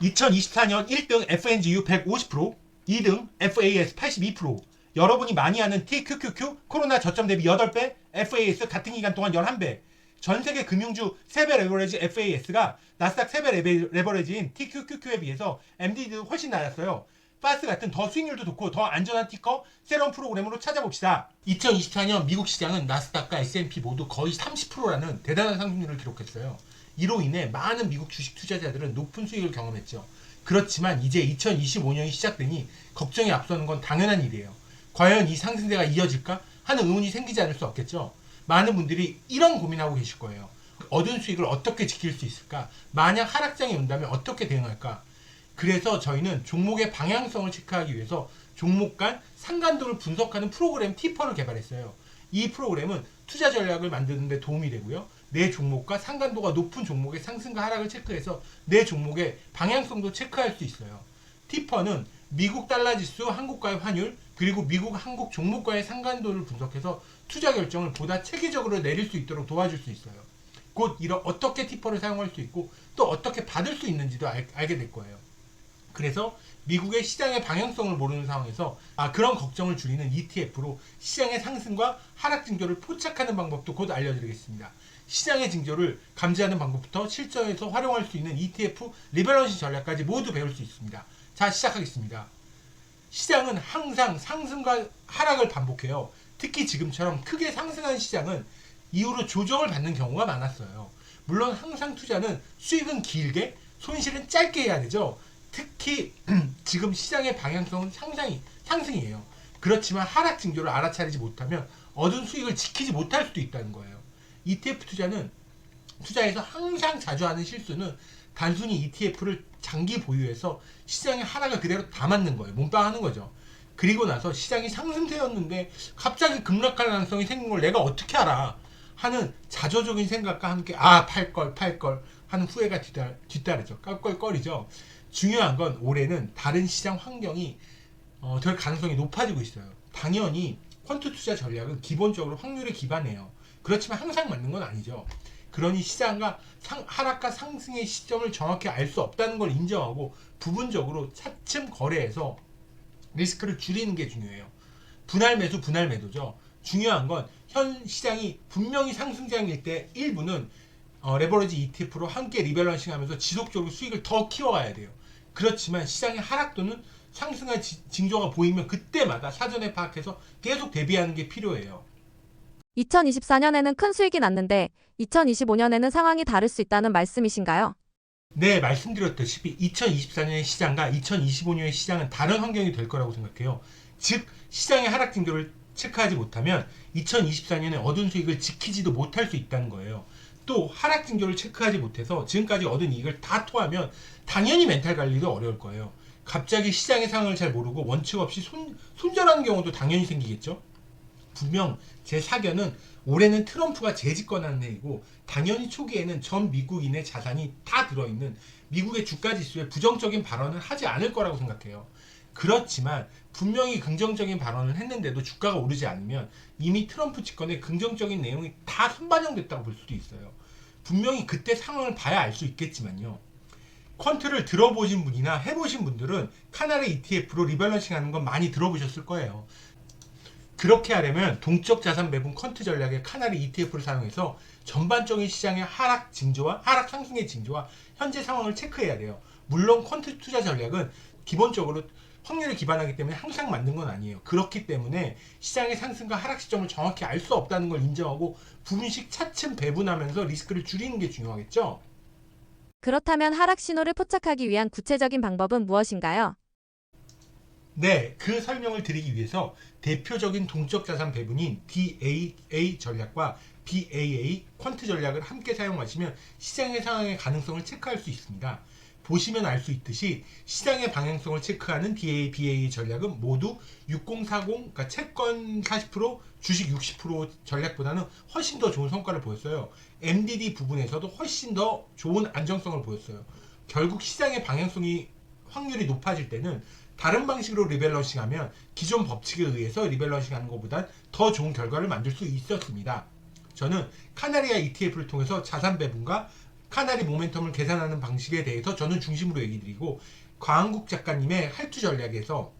2024년 1등 FNGU 150%, 2등 FAS 82%, 여러분이 많이 아는 TQQQ 코로나 저점 대비 8배, FAS 같은 기간 동안 11배, 전세계 금융주 3배 레버리지 FAS가 나스닥 3배 레버리지인 TQQQ에 비해서 MD도 훨씬 낮았어요. 파스 같은 더 수익률도 좋고 더 안전한 티커 새로운 프로그램으로 찾아봅시다. 2024년 미국 시장은 나스닥과 S&P 모두 거의 30%라는 대단한 상승률을 기록했어요. 이로 인해 많은 미국 주식 투자자들은 높은 수익을 경험했죠. 그렇지만 이제 2025년이 시작되니 걱정이 앞서는 건 당연한 일이에요. 과연 이 상승세가 이어질까 하는 의문이 생기지 않을 수 없겠죠. 많은 분들이 이런 고민하고 계실 거예요. 얻은 수익을 어떻게 지킬 수 있을까? 만약 하락장이 온다면 어떻게 대응할까? 그래서 저희는 종목의 방향성을 체크하기 위해서 종목 간 상관도를 분석하는 프로그램 티퍼를 개발했어요. 이 프로그램은 투자 전략을 만드는 데 도움이 되고요. 내 종목과 상관도가 높은 종목의 상승과 하락을 체크해서 내 종목의 방향성도 체크할 수 있어요. 티퍼는 미국 달러 지수, 한국과의 환율, 그리고 미국, 한국 종목과의 상관도를 분석해서 투자 결정을 보다 체계적으로 내릴 수 있도록 도와줄 수 있어요. 곧 어떻게 티퍼를 사용할 수 있고 또 어떻게 받을 수 있는지도 알게 될 거예요. 그래서 미국의 시장의 방향성을 모르는 상황에서 그런 걱정을 줄이는 ETF로 시장의 상승과 하락 징조를 포착하는 방법도 곧 알려드리겠습니다. 시장의 징조를 감지하는 방법부터 실전에서 활용할 수 있는 ETF 리밸런싱 전략까지 모두 배울 수 있습니다. 자, 시작하겠습니다. 시장은 항상 상승과 하락을 반복해요. 특히 지금처럼 크게 상승한 시장은 이후로 조정을 받는 경우가 많았어요. 물론 항상 투자는 수익은 길게, 손실은 짧게 해야 되죠. 특히 지금 시장의 방향성은 상승이에요. 그렇지만 하락 징조를 알아차리지 못하면 얻은 수익을 지키지 못할 수도 있다는 거예요. ETF 투자에서 항상 자주 하는 실수는 단순히 ETF를 장기 보유해서 시장의 하락을 그대로 담았는 거예요. 몸빵하는 거죠. 그리고 나서 시장이 상승세였는데 갑자기 급락할 가능성이 생긴 걸 내가 어떻게 알아? 하는 자조적인 생각과 함께 팔걸 하는 후회가 뒤따르죠. 껄껄거리죠. 중요한 건 올해는 다른 시장 환경이 될 가능성이 높아지고 있어요. 당연히 퀀트 투자 전략은 기본적으로 확률에 기반해요. 그렇지만 항상 맞는 건 아니죠. 그러니 시장과 하락과 상승의 시점을 정확히 알 수 없다는 걸 인정하고 부분적으로 차츰 거래해서 리스크를 줄이는 게 중요해요. 분할 매수, 분할 매도죠. 중요한 건 현 시장이 분명히 상승장일 때 일부는 레버리지 ETF로 함께 리밸런싱 하면서 지속적으로 수익을 더 키워가야 돼요. 그렇지만 시장의 하락 또는 상승의 징조가 보이면 그때마다 사전에 파악해서 계속 대비하는 게 필요해요. 2024년에는 큰 수익이 났는데 2025년에는 상황이 다를 수 있다는 말씀이신가요? 네, 말씀드렸다시피 2024년의 시장과 2025년의 시장은 다른 환경이 될 거라고 생각해요. 즉, 시장의 하락 징조를 체크하지 못하면 2024년에 얻은 수익을 지키지도 못할 수 있다는 거예요. 또 하락 징조를 체크하지 못해서 지금까지 얻은 이익을 다 토하면 당연히 멘탈 관리도 어려울 거예요. 갑자기 시장의 상황을 잘 모르고 원칙 없이 손절하는 경우도 당연히 생기겠죠. 분명 제 사견은 올해는 트럼프가 재집권하는 해이고 당연히 초기에는 전 미국인의 자산이 다 들어있는 미국의 주가 지수에 부정적인 발언을 하지 않을 거라고 생각해요. 그렇지만 분명히 긍정적인 발언을 했는데도 주가가 오르지 않으면 이미 트럼프 집권의 긍정적인 내용이 다 선반영됐다고 볼 수도 있어요. 분명히 그때 상황을 봐야 알 수 있겠지만요. 퀀트를 들어보신 분이나 해보신 분들은 카나리 ETF로 리밸런싱 하는 건 많이 들어보셨을 거예요. 그렇게 하려면 동적 자산 매분 퀀트 전략의 카나리 ETF를 사용해서 전반적인 시장의 하락 징조와 하락 상승의 징조와 현재 상황을 체크해야 돼요. 물론 퀀트 투자 전략은 기본적으로 확률에 기반하기 때문에 항상 맞는 건 아니에요. 그렇기 때문에 시장의 상승과 하락 시점을 정확히 알 수 없다는 걸 인정하고 부분씩 차츰 배분하면서 리스크를 줄이는 게 중요하겠죠. 그렇다면 하락 신호를 포착하기 위한 구체적인 방법은 무엇인가요? 네, 그 설명을 드리기 위해서 대표적인 동적 자산 배분인 DAA 전략과 BAA 퀀트 전략을 함께 사용하시면 시장의 상황의 가능성을 체크할 수 있습니다. 보시면 알 수 있듯이 시장의 방향성을 체크하는 DAA, BAA 전략은 모두 6040, 그러니까 채권 40%, 주식 60% 전략보다는 훨씬 더 좋은 성과를 보였어요. MDD 부분에서도 훨씬 더 좋은 안정성을 보였어요. 결국 시장의 방향성이 확률이 높아질 때는 다른 방식으로 리밸런싱하면 기존 법칙에 의해서 리밸런싱하는 것보다 더 좋은 결과를 만들 수 있었습니다. 저는 카나리아 ETF를 통해서 자산 배분과 카나리 모멘텀을 계산하는 방식에 대해서 저는 중심으로 얘기 드리고, 광국 작가님의 할투 전략에서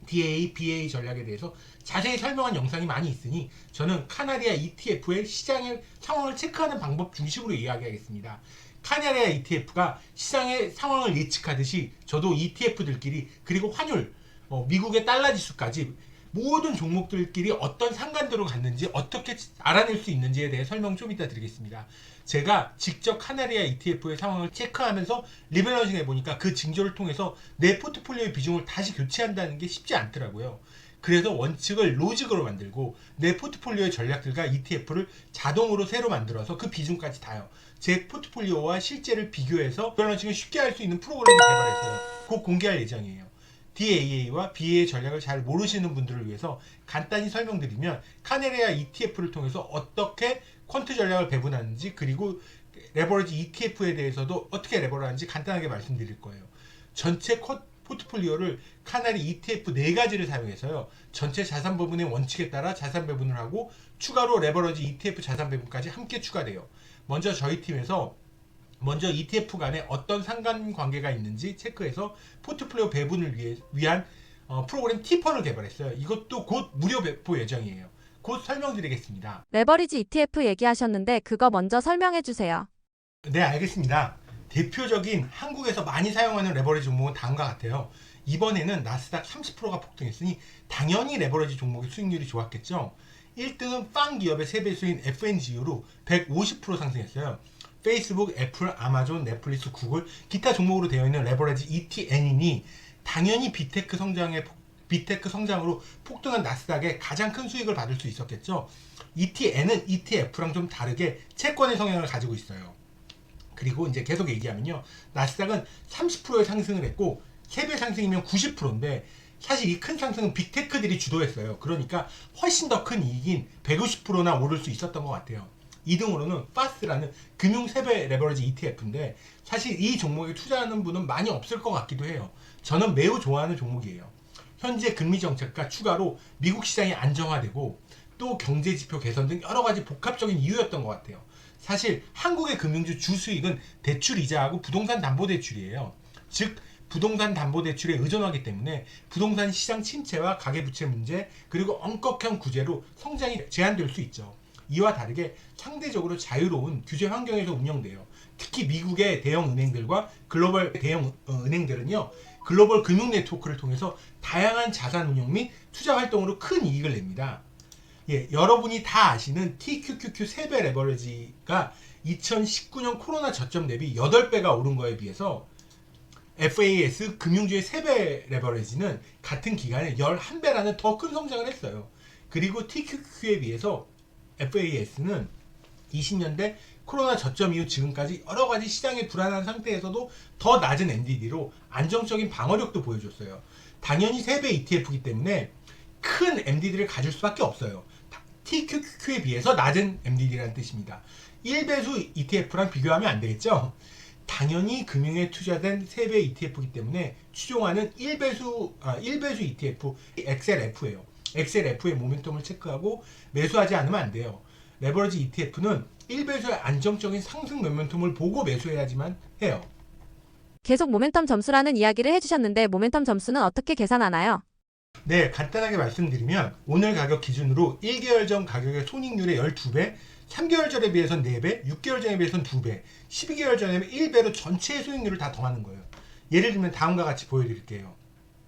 DA, BA 전략에 대해서 자세히 설명한 영상이 많이 있으니 저는 카나리아 ETF의 시장의 상황을 체크하는 방법 중심으로 이야기하겠습니다. 카나리아 ETF가 시장의 상황을 예측하듯이 저도 ETF들끼리, 그리고 환율, 미국의 달러 지수까지 모든 종목들끼리 어떤 상관도로 갔는지 어떻게 알아낼 수 있는지에 대해 설명 좀 이따 드리겠습니다. 제가 직접 카나리아 ETF의 상황을 체크하면서 리밸런싱 해보니까 그 징조를 통해서 내 포트폴리오의 비중을 다시 교체한다는 게 쉽지 않더라고요. 그래서 원칙을 로직으로 만들고 내 포트폴리오의 전략들과 ETF를 자동으로 새로 만들어서 그 비중까지 다요. 제 포트폴리오와 실제를 비교해서 리밸런싱을 쉽게 할 수 있는 프로그램을 개발했어요. 곧 공개할 예정이에요. DAA와 BA 전략을 잘 모르시는 분들을 위해서 간단히 설명드리면, 카나리아 ETF를 통해서 어떻게 퀀트 전략을 배분하는지, 그리고 레버리지 ETF에 대해서도 어떻게 레버를 하는지 간단하게 말씀드릴 거예요. 전체 포트폴리오를 카나리 ETF 4가지를 사용해서요, 전체 자산 배분의 원칙에 따라 자산 배분을 하고 추가로 레버리지 ETF 자산 배분까지 함께 추가돼요. 먼저 저희 팀에서 ETF 간에 어떤 상관관계가 있는지 체크해서 포트폴리오 배분을 위한 프로그램 티퍼를 개발했어요. 이것도 곧 무료 배포 예정이에요. 곧 설명드리겠습니다. 레버리지 ETF 얘기하셨는데 그거 먼저 설명해 주세요. 네, 알겠습니다. 대표적인 한국에서 많이 사용하는 레버리지 종목은 다음과 같아요. 이번에는 나스닥 30%가 폭등했으니 당연히 레버리지 종목의 수익률이 좋았겠죠. 1등은 빵 기업의 3배수인 FNGU로 150% 상승했어요. 페이스북, 애플, 아마존, 넷플릭스, 구글, 기타 종목으로 되어 있는 레버리지 ETN이니 당연히 비테크 성장으로 폭등한 나스닥에 가장 큰 수익을 받을 수 있었겠죠. ETN은 ETF랑 좀 다르게 채권의 성향을 가지고 있어요. 그리고 이제 계속 얘기하면요, 나스닥은 30%의 상승을 했고 3배 상승이면 90%인데 사실 이 큰 상승은 빅테크들이 주도했어요. 그러니까 훨씬 더 큰 이익인 150%나 오를 수 있었던 것 같아요. 2등으로는 파스라는 금융 3배 레버리지 ETF인데 사실 이 종목에 투자하는 분은 많이 없을 것 같기도 해요. 저는 매우 좋아하는 종목이에요. 현재 금리 정책과 추가로 미국 시장이 안정화되고 또 경제 지표 개선 등 여러 가지 복합적인 이유였던 것 같아요. 사실 한국의 금융주 주수익은 대출 이자하고 부동산 담보대출이에요. 즉 부동산 담보대출에 의존하기 때문에 부동산 시장 침체와 가계부채 문제, 그리고 엄격한 구제로 성장이 제한될 수 있죠. 이와 다르게 상대적으로 자유로운 규제 환경에서 운영돼요. 특히 미국의 대형 은행들과 글로벌 대형 은행들은요, 글로벌 금융 네트워크를 통해서 다양한 자산 운용 및 투자 활동으로 큰 이익을 냅니다. 예, 여러분이 다 아시는 TQQQ 3배 레버리지가 2019년 코로나 저점 대비 8배가 오른 거에 비해서 FAS 금융주의 3배 레버리지는 같은 기간에 11배라는 더 큰 성장을 했어요. 그리고 TQQQ에 비해서 FAS는 20년대 코로나 저점 이후 지금까지 여러 가지 시장의 불안한 상태에서도 더 낮은 MDD로 안정적인 방어력도 보여줬어요. 당연히 3배 ETF이기 때문에 큰 MDD를 가질 수밖에 없어요. TQQQ에 비해서 낮은 MDD라는 뜻입니다. 1배수 ETF랑 비교하면 안 되겠죠? 당연히 금융에 투자된 3배 ETF이기 때문에 추종하는 1배수 ETF XLF예요. XLF의 모멘텀을 체크하고 매수하지 않으면 안 돼요. 레버리지 ETF는 1배수의 안정적인 상승 모멘텀을 보고 매수해야지만 해요. 계속 모멘텀 점수라는 이야기를 해주셨는데 모멘텀 점수는 어떻게 계산하나요? 네, 간단하게 말씀드리면 오늘 가격 기준으로 1개월 전 가격의 손익률의 12배, 3개월 전에 비해서는 4배, 6개월 전에 비해서는 2배, 12개월 전에 1배로 전체의 수익률을 다 더하는 거예요. 예를 들면 다음과 같이 보여드릴게요.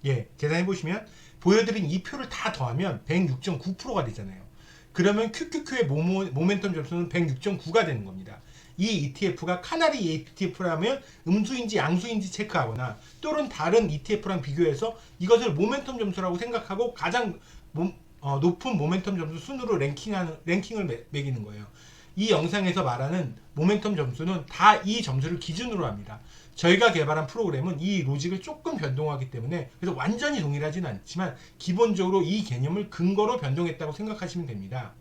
예, 계산해보시면 보여드린 이 표를 다 더하면 106.9%가 되잖아요. 그러면 QQQ의 모멘텀 점수는 106.9가 되는 겁니다. 이 ETF가 카나리 ETF라면 음수인지 양수인지 체크하거나 또는 다른 ETF랑 비교해서 이것을 모멘텀 점수라고 생각하고 가장 높은 모멘텀 점수 순으로 랭킹을 매기는 거예요. 이 영상에서 말하는 모멘텀 점수는 다 이 점수를 기준으로 합니다. 저희가 개발한 프로그램은 이 로직을 조금 변동하기 때문에 그래서 완전히 동일하지는 않지만 기본적으로 이 개념을 근거로 변동했다고 생각하시면 됩니다.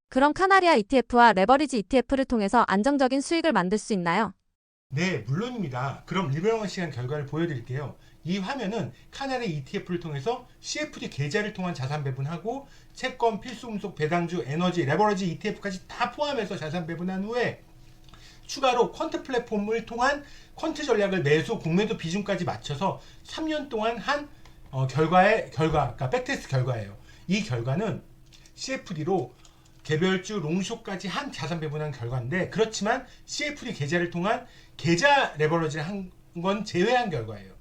그럼 카나리아 ETF와 레버리지 ETF를 통해서 안정적인 수익을 만들 수 있나요? 네, 물론입니다. 그럼 리밸런싱한 결과를 보여드릴게요. 이 화면은 카나리 ETF를 통해서 CFD 계좌를 통한 자산 배분하고 채권, 필수금속, 배당주, 에너지, 레버리지 ETF까지 다 포함해서 자산 배분한 후에 추가로 퀀트 플랫폼을 통한 퀀트 전략을 매수 공매도 비중까지 맞춰서 3년 동안 한 그러니까 백테스트 결과예요. 이 결과는 CFD로 개별주 롱숏까지 한 자산 배분한 결과인데, 그렇지만 CFD 계좌를 통한 계좌 레버러지를 한 건 제외한 결과예요.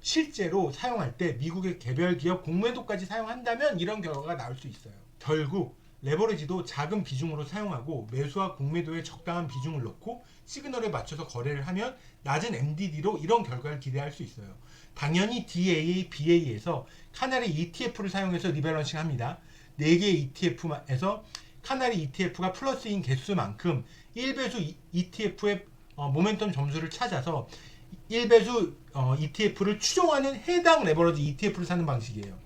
실제로 사용할 때 미국의 개별 기업 공매도까지 사용한다면 이런 결과가 나올 수 있어요. 결국 레버리지도 작은 비중으로 사용하고 매수와 공매도에 적당한 비중을 넣고 시그널에 맞춰서 거래를 하면 낮은 MDD로 이런 결과를 기대할 수 있어요. 당연히 DAA, BA에서 카나리 ETF를 사용해서 리밸런싱 합니다. 4개의 ETF에서 카나리 ETF가 플러스인 개수만큼 1배수 ETF의 모멘텀 점수를 찾아서 1배수 ETF를 추종하는 해당 레버러지 ETF를 사는 방식이에요.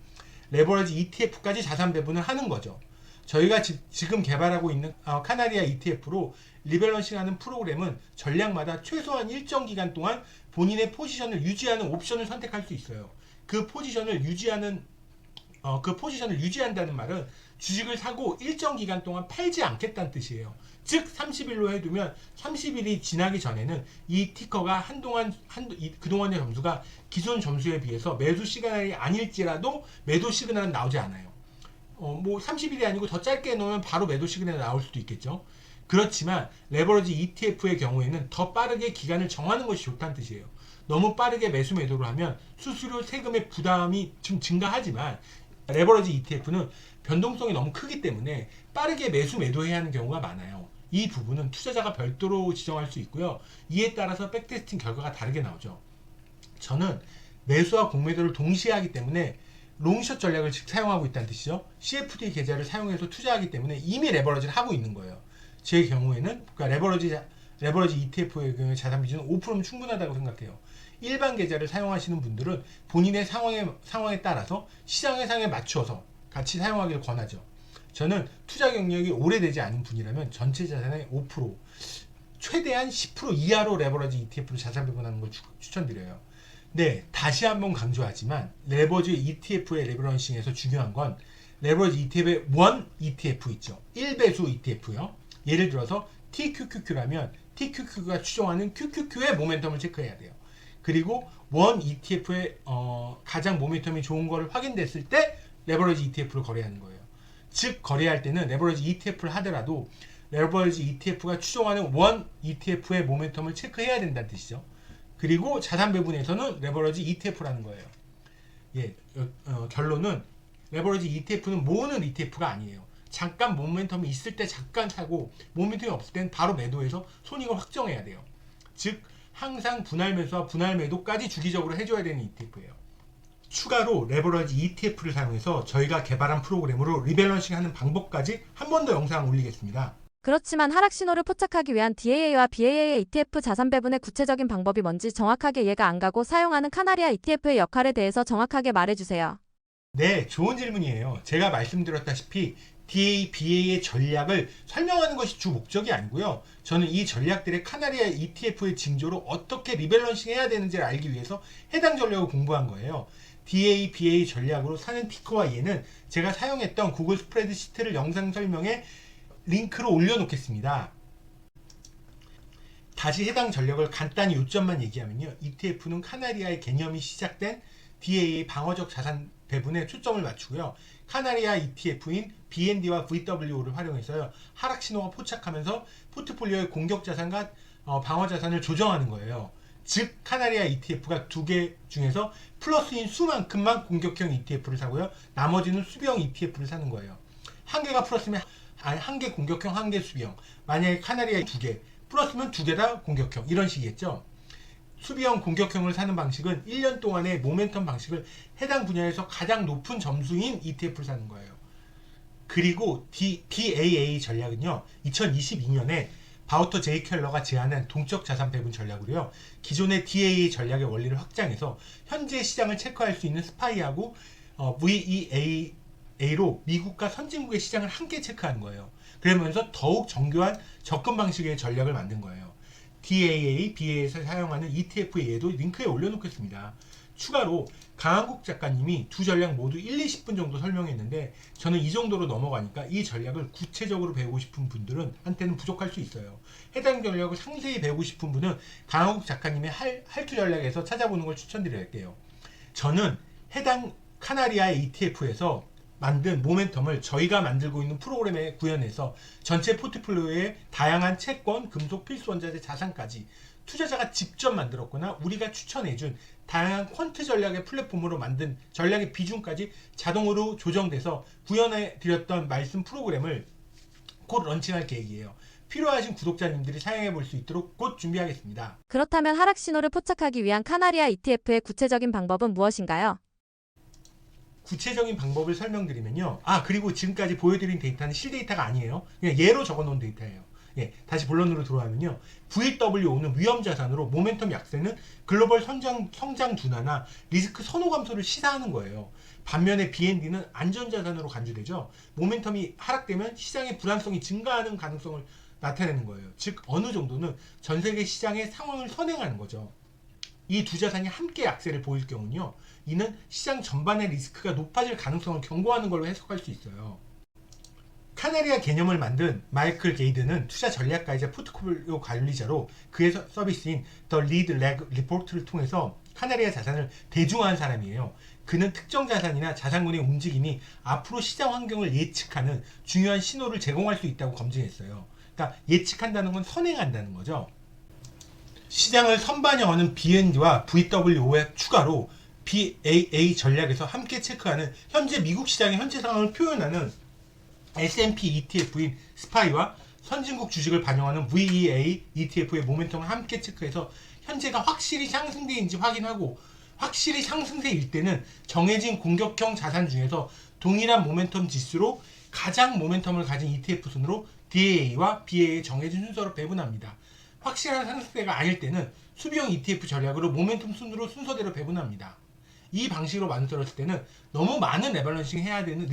레버러지 ETF까지 자산 배분을 하는 거죠. 저희가 지금 개발하고 있는 카나리아 ETF로 리밸런싱하는 프로그램은 전략마다 최소한 일정 기간 동안 본인의 포지션을 유지하는 옵션을 선택할 수 있어요. 그 포지션을 유지한다는 말은 주식을 사고 일정 기간 동안 팔지 않겠다는 뜻이에요. 즉 30일로 해두면 30일이 지나기 전에는 이 티커가 그동안의 점수가 기존 점수에 비해서 매수 시그널이 아닐지라도 매도 시그널은 나오지 않아요. 뭐 30일이 아니고 더 짧게 해놓으면 바로 매도 시그널이 나올 수도 있겠죠. 그렇지만 레버러지 ETF의 경우에는 더 빠르게 기간을 정하는 것이 좋다는 뜻이에요. 너무 빠르게 매수 매도를 하면 수수료 세금의 부담이 좀 증가하지만 레버러지 ETF는 변동성이 너무 크기 때문에 빠르게 매수 매도해야 하는 경우가 많아요. 이 부분은 투자자가 별도로 지정할 수 있고요. 이에 따라서 백테스팅 결과가 다르게 나오죠. 저는 매수와 공매도를 동시에 하기 때문에 롱숏 전략을 사용하고 있다는 뜻이죠. CFD 계좌를 사용해서 투자하기 때문에 이미 레버러지를 하고 있는 거예요. 제 경우에는 그러니까 레버러지 ETF의 경우에 자산 비중은 5%면 충분하다고 생각해요. 일반 계좌를 사용하시는 분들은 본인의 상황에 따라서 시장의 상황에 맞춰서 같이 사용하기를 권하죠. 저는 투자 경력이 오래되지 않은 분이라면 전체 자산의 5%, 최대한 10% 이하로 레버러지 ETF로 자산 배분하는 걸 추천드려요. 네, 다시 한번 강조하지만 레버러지 ETF의 레버런싱에서 중요한 건 레버러지 ETF의 원 ETF 있죠. 1배수 ETF요. 예를 들어서 TQQQ라면 TQQQ가 추종하는 QQQ의 모멘텀을 체크해야 돼요. 그리고 원 ETF의 가장 모멘텀이 좋은 거를 확인됐을 때 레버러지 ETF를 거래하는 거예요. 즉 거래할 때는 레버러지 ETF를 하더라도 레버러지 ETF가 추종하는 원 ETF의 모멘텀을 체크해야 된다는 뜻이죠. 그리고 자산 배분에서는 레버러지 ETF라는 거예요. 예, 결론은 레버러지 ETF는 모으는 ETF가 아니에요. 잠깐 모멘텀이 있을 때 잠깐 사고 모멘텀이 없을 때는 바로 매도해서 손익을 확정해야 돼요. 즉 항상 분할 매수와 분할 매도까지 주기적으로 해줘야 되는 ETF예요. 추가로 레버러지 ETF를 사용해서 저희가 개발한 프로그램으로 리밸런싱하는 방법까지 한 번 더 영상 올리겠습니다. 그렇지만 하락 신호를 포착하기 위한 DAA와 BAA의 ETF 자산 배분의 구체적인 방법이 뭔지 정확하게 이해가 안 가고 사용하는 카나리아 ETF의 역할에 대해서 정확하게 말해주세요. 네, 좋은 질문이에요. 제가 말씀드렸다시피 DA, BA의 전략을 설명하는 것이 주 목적이 아니고요. 저는 이 전략들의 카나리아 ETF의 징조로 어떻게 리밸런싱 해야 되는지를 알기 위해서 해당 전략을 공부한 거예요. DA, BA 전략으로 사는 티커와 얘는 제가 사용했던 구글 스프레드시트를 영상 설명에 링크로 올려놓겠습니다. 다시 해당 전략을 간단히 요점만 얘기하면요. ETF는 카나리아의 개념이 시작된 DA의 방어적 자산 배분에 초점을 맞추고요. 카나리아 ETF인 BND와 VWO를 활용해서요. 하락 신호가 포착하면서 포트폴리오의 공격 자산과 방어 자산을 조정하는 거예요. 즉 카나리아 ETF가 2개 중에서 플러스인 수만큼만 공격형 ETF를 사고요. 나머지는 수비형 ETF를 사는 거예요. 한 개가 플러스면 한 개 공격형, 한 개 수비형. 만약에 카나리아 2개, 플러스면 2개 다 공격형. 이런 식이겠죠. 수비형 공격형을 사는 방식은 1년 동안의 모멘텀 방식을 해당 분야에서 가장 높은 점수인 ETF를 사는 거예요. 그리고 DAA 전략은요. 2022년에 바우터 제이 켈러가 제안한 동적 자산 배분 전략으로요. 기존의 DAA 전략의 원리를 확장해서 현재 시장을 체크할 수 있는 스파이하고 VEA로 미국과 선진국의 시장을 함께 체크하는 거예요. 그러면서 더욱 정교한 접근 방식의 전략을 만든 거예요. DAA, BA에서 사용하는 ETF의 예도 링크에 올려놓겠습니다. 추가로 강한국 작가님이 두 전략 모두 1, 20분 정도 설명했는데 저는 이 정도로 넘어가니까 이 전략을 구체적으로 배우고 싶은 분들은 한테는 부족할 수 있어요. 해당 전략을 상세히 배우고 싶은 분은 강한국 작가님의 할투 전략에서 찾아보는 걸 추천드릴게요. 저는 해당 카나리아 ETF에서 만든 모멘텀을 저희가 만들고 있는 프로그램에 구현해서 전체 포트폴리오에 다양한 채권, 금속, 필수원자재, 자산까지 투자자가 직접 만들었거나 우리가 추천해준 다양한 퀀트 전략의 플랫폼으로 만든 전략의 비중까지 자동으로 조정돼서 구현해 드렸던 말씀 프로그램을 곧 런칭할 계획이에요. 필요하신 구독자님들이 사용해 볼 수 있도록 곧 준비하겠습니다. 그렇다면 하락 신호를 포착하기 위한 카나리아 ETF의 구체적인 방법은 무엇인가요? 구체적인 방법을 설명드리면요. 그리고 지금까지 보여드린 데이터는 실데이터가 아니에요. 그냥 예로 적어놓은 데이터예요. 다시 본론으로 들어가면요. VWO는 위험자산으로 모멘텀 약세는 글로벌 성장 둔화나 리스크 선호 감소를 시사하는 거예요. 반면에 BND는 안전자산으로 간주되죠. 모멘텀이 하락되면 시장의 불안성이 증가하는 가능성을 나타내는 거예요. 즉 어느 정도는 전 세계 시장의 상황을 선행하는 거죠. 이 두 자산이 함께 약세를 보일 경우는요. 이는 시장 전반의 리스크가 높아질 가능성을 경고하는 걸로 해석할 수 있어요. 카나리아 개념을 만든 마이클 게이드는 투자 전략가이자 포트폴리오 관리자로 그의 서비스인 The Lead Lag 리포트를 통해서 카나리아 자산을 대중화한 사람이에요. 그는 특정 자산이나 자산군의 움직임이 앞으로 시장 환경을 예측하는 중요한 신호를 제공할 수 있다고 검증했어요. 그러니까 예측한다는 건 선행한다는 거죠. 시장을 선반영하는 BND와 VWO에 추가로 BAA 전략에서 함께 체크하는 현재 미국 시장의 현재 상황을 표현하는 S&P ETF인 스파이와 선진국 주식을 반영하는 VEA ETF의 모멘텀을 함께 체크해서 현재가 확실히 상승세인지 확인하고 확실히 상승세일 때는 정해진 공격형 자산 중에서 동일한 모멘텀 지수로 가장 모멘텀을 가진 ETF 순으로 DAA와 BAA 정해진 순서로 배분합니다. 확실한 상승세가 아닐 때는 수비형 ETF 전략으로 모멘텀 순으로 순서대로 배분합니다. 이 방식으로 만들었을 때는 너무 많은 리밸런싱 해야 되는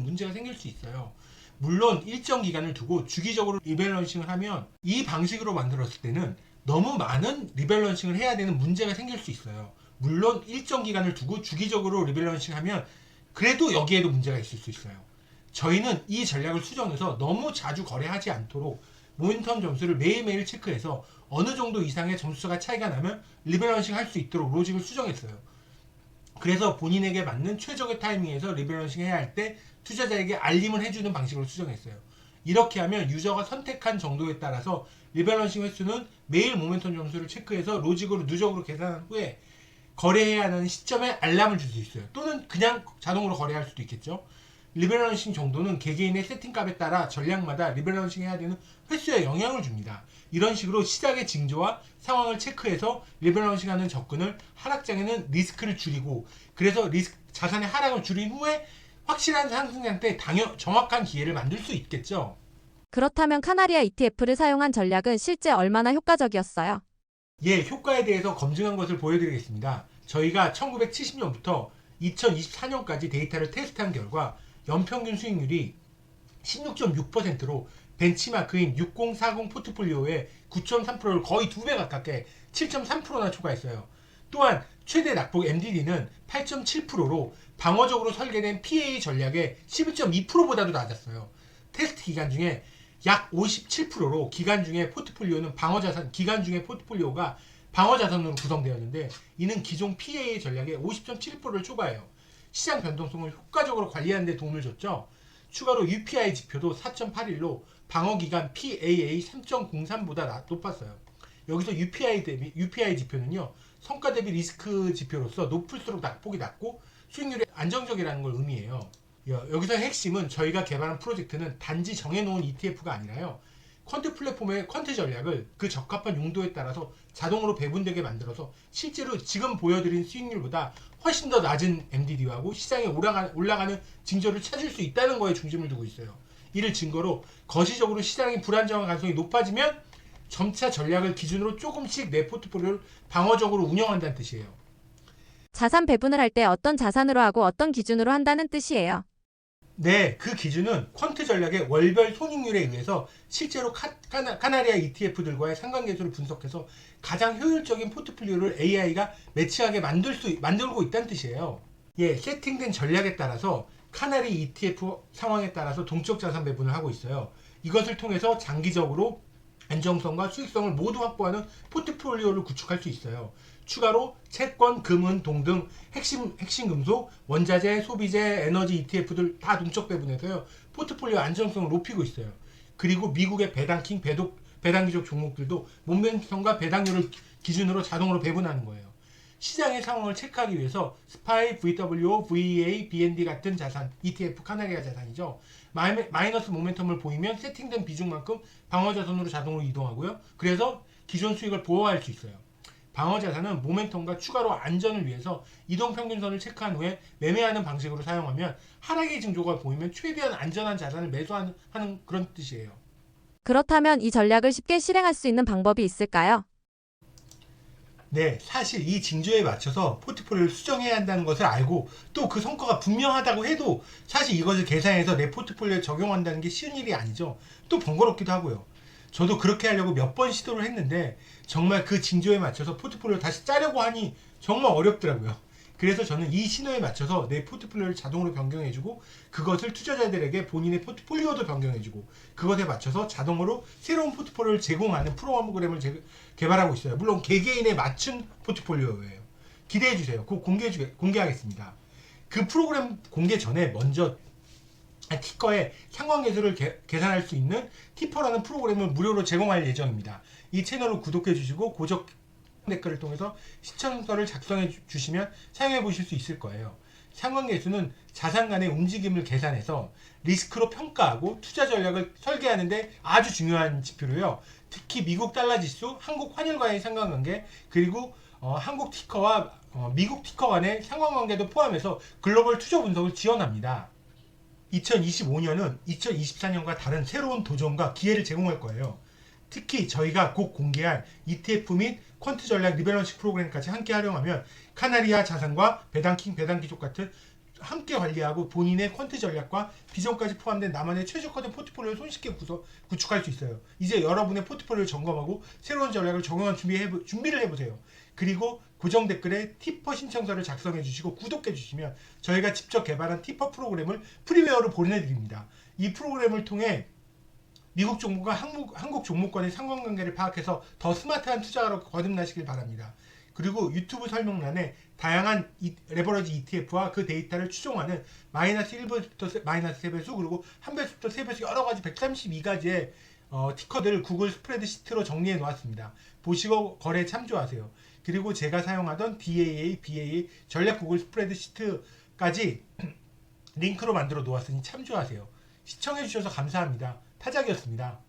문제가 생길 수 있어요. 물론 일정 기간을 두고 주기적으로 리밸런싱을 하면 이 방식으로 만들었을 때는 너무 많은 리밸런싱을 해야 되는 문제가 생길 수 있어요. 물론 일정 기간을 두고 주기적으로 리밸런싱 하면 그래도 여기에도 문제가 있을 수 있어요. 저희는 이 전략을 수정해서 너무 자주 거래하지 않도록 모멘텀 점수를 매일매일 체크해서 어느 정도 이상의 점수가 차이가 나면 리밸런싱 할 수 있도록 로직을 수정했어요. 그래서 본인에게 맞는 최적의 타이밍에서 리밸런싱 해야 할 때 투자자에게 알림을 해주는 방식으로 수정했어요. 이렇게 하면 유저가 선택한 정도에 따라서 리밸런싱 횟수는 매일 모멘텀 점수를 체크해서 로직으로 누적으로 계산한 후에 거래해야 하는 시점에 알람을 줄 수 있어요. 또는 그냥 자동으로 거래할 수도 있겠죠. 리밸런싱 정도는 개개인의 세팅값에 따라 전략마다 리밸런싱 해야 되는 횟수에 영향을 줍니다. 이런 식으로 시장의 징조와 상황을 체크해서 리밸런싱하는 접근을 하락장에는 리스크를 줄이고 그래서 자산의 하락을 줄인 후에 확실한 상승장 때 정확한 기회를 만들 수 있겠죠. 그렇다면 카나리아 ETF를 사용한 전략은 실제 얼마나 효과적이었어요? 효과에 대해서 검증한 것을 보여드리겠습니다. 저희가 1970년부터 2024년까지 데이터를 테스트한 결과 연평균 수익률이 16.6%로 벤치마크인 6040 포트폴리오의 9.3%를 거의 2배 가깝게 7.3%나 초과했어요. 또한 최대 낙폭 MDD는 8.7%로 방어적으로 설계된 PA 전략의 11.2%보다도 낮았어요. 테스트 기간 중에 약 57%로 기간 중에 포트폴리오가 방어자산으로 구성되었는데 이는 기존 PA 전략의 50.7%를 초과해요. 시장 변동성을 효과적으로 관리하는 데 도움을 줬죠. 추가로 UPI 지표도 4.81로 방어기간 PAA 3.03보다 높았어요. 여기서 UPI 지표는요. 성과 대비 리스크 지표로서 높을수록 낙폭이 낮고 수익률이 안정적이라는 걸 의미해요. 여기서 핵심은 저희가 개발한 프로젝트는 단지 정해놓은 ETF가 아니라요. 퀀트 플랫폼의 퀀트 전략을 그 적합한 용도에 따라서 자동으로 배분되게 만들어서 실제로 지금 보여드린 수익률보다 훨씬 더 낮은 MDD하고 시장에 올라가는 징조를 찾을 수 있다는 거에 중심을 두고 있어요. 이를 증거로 거시적으로 시장이 불안정한 가능성이 높아지면 점차 전략을 기준으로 조금씩 내 포트폴리오를 방어적으로 운영한다는 뜻이에요. 자산 배분을 할 때 어떤 자산으로 하고 어떤 기준으로 한다는 뜻이에요. 네, 그 기준은 퀀트 전략의 월별 손익률에 의해서 실제로 카나리아 ETF들과의 상관계수를 분석해서 가장 효율적인 포트폴리오를 AI가 매치하게 만들고 있다는 뜻이에요. 예, 세팅된 전략에 따라서 카나리 ETF 상황에 따라서 동적 자산 배분을 하고 있어요. 이것을 통해서 장기적으로 안정성과 수익성을 모두 확보하는 포트폴리오를 구축할 수 있어요. 추가로 채권, 금은, 동 등 핵심 금속, 원자재, 소비재, 에너지 ETF들 다 동적 배분해서요. 포트폴리오 안정성을 높이고 있어요. 그리고 미국의 배당킹, 배당기족 종목들도 모멘텀과 배당률을 기준으로 자동으로 배분하는 거예요. 시장의 상황을 체크하기 위해서 SPY, VWO, VEA, BND 같은 자산, ETF 카나리아 자산이죠. 마이너스 모멘텀을 보이면 세팅된 비중만큼 방어 자산으로 자동으로 이동하고요. 그래서 기존 수익을 보호할 수 있어요. 방어 자산은 모멘텀과 추가로 안전을 위해서 이동 평균선을 체크한 후에 매매하는 방식으로 사용하면 하락의 징조가 보이면 최대한 안전한 자산을 매수하는 그런 뜻이에요. 그렇다면 이 전략을 쉽게 실행할 수 있는 방법이 있을까요? 네, 사실 이 징조에 맞춰서 포트폴리오를 수정해야 한다는 것을 알고 또 그 성과가 분명하다고 해도 사실 이것을 계산해서 내 포트폴리오에 적용한다는 게 쉬운 일이 아니죠. 또 번거롭기도 하고요. 저도 그렇게 하려고 몇 번 시도를 했는데 정말 그 징조에 맞춰서 포트폴리오를 다시 짜려고 하니 정말 어렵더라고요. 그래서 저는 이 신호에 맞춰서 내 포트폴리오를 자동으로 변경해주고 그것을 투자자들에게 본인의 포트폴리오도 변경해주고 그것에 맞춰서 자동으로 새로운 포트폴리오를 제공하는 프로그램을 개발하고 있어요. 물론 개개인에 맞춘 포트폴리오예요. 기대해주세요. 곧 공개하겠습니다. 그 프로그램 공개 전에 먼저 티커의 상관계수를 계산할 수 있는 티퍼라는 프로그램을 무료로 제공할 예정입니다. 이 채널을 구독해 주시고 고정 댓글을 통해서 시청서를 작성해 주시면 사용해 보실 수 있을 거예요. 상관계수는 자산 간의 움직임을 계산해서 리스크로 평가하고 투자 전략을 설계하는데 아주 중요한 지표로요. 특히 미국 달러 지수, 한국 환율과의 상관관계, 그리고 한국 티커와 미국 티커 간의 상관관계도 포함해서 글로벌 투자 분석을 지원합니다. 2025년은 2024년과 다른 새로운 도전과 기회를 제공할 거예요. 특히 저희가 곧 공개할 ETF 및 퀀트 전략 리밸런싱 프로그램까지 함께 활용하면 카나리아 자산과 배당킹, 배당기족 같은 함께 관리하고 본인의 퀀트 전략과 비전까지 포함된 나만의 최적화된 포트폴리오를 손쉽게 구축할 수 있어요. 이제 여러분의 포트폴리오를 점검하고 새로운 전략을 적용한 준비를 해보세요. 그리고 고정 댓글에 티퍼 신청서를 작성해 주시고 구독해 주시면 저희가 직접 개발한 티퍼 프로그램을 프리웨어로 보내드립니다. 이 프로그램을 통해 미국 정부가 한국 종목과의 상관관계를 파악해서 더 스마트한 투자로 거듭나시길 바랍니다. 그리고 유튜브 설명란에 다양한 레버러지 ETF와 그 데이터를 추종하는 마이너스 1배부터 마이너스 3배수 그리고 1배수부터 3배수 여러가지 132가지의 티커들을 구글 스프레드 시트로 정리해 놓았습니다. 보시고 거래에 참조하세요. 그리고 제가 사용하던 DAA, BAA 전략 구글 스프레드 시트까지 링크로 만들어 놓았으니 참조하세요. 시청해 주셔서 감사합니다. 타작이었습니다.